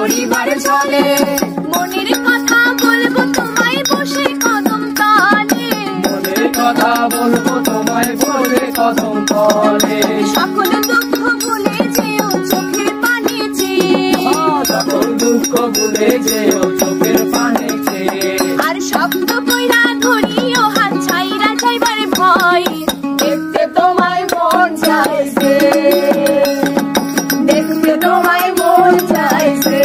পরিবার চলে। মনের কথা বলবো তোমায় বসে কদম তলে, মনের কথা বলবো তোমায় বসে কদম তলে। সকল দুঃখ ভুলে যেও চোখের পানি চেয়ে, সকল দুঃখ ভুলে যেও চোখের পানি চেয়ে। আর শব্দ কইরা ধরিও হাত ছাইরা যাইবার ভয়, দেখতে তোমায় মন চাইছে, দেখতে তোমায় মন চাইছে।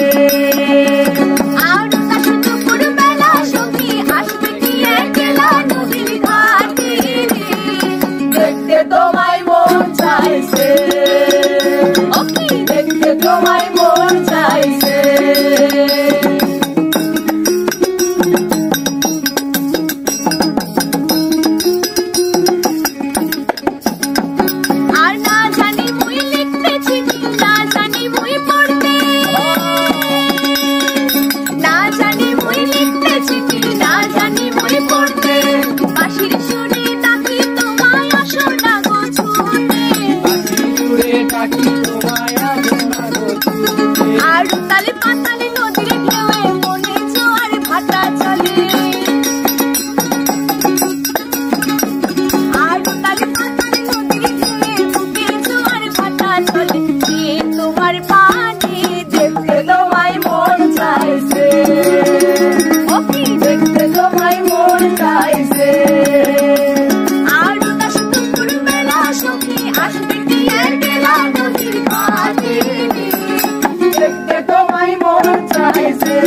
আর তা শুধু পুরবেলা সখী আসবে কি একলা নদীর ঘাটে, দেখতে তোমায় মন চাইছে, দেখতে তোমায় মন চাইছে। আর না জানি মুই লিখতে চিঠি, না জানি মুই পড়তে, না জানি মুই লিখতে চিঠি, না জানি মুই পড়তে। বাঁশির সুরে ডাকি তোমায় আসো না গো ছুটে, বাঁশি সুরে ডাকি তোমায় আসো না গো ছুটে। আর তালে পাতালে নদীর ঢেউয়ে মনে জোয়ার ভাটা চলে, আর তালে পাতালে নদীর ঢেউয়ে বুকে জোয়ার ভাটা চলে। যে তোমার পানে দেখতে তোমায় মন চাইছে, দেখতে তোমায় মন চাইছে। আর তা শুধু পুরবেলা সখী আসবে কি একলা নদীর ঘাটে, দেখতে তোমায় মন চাইছে।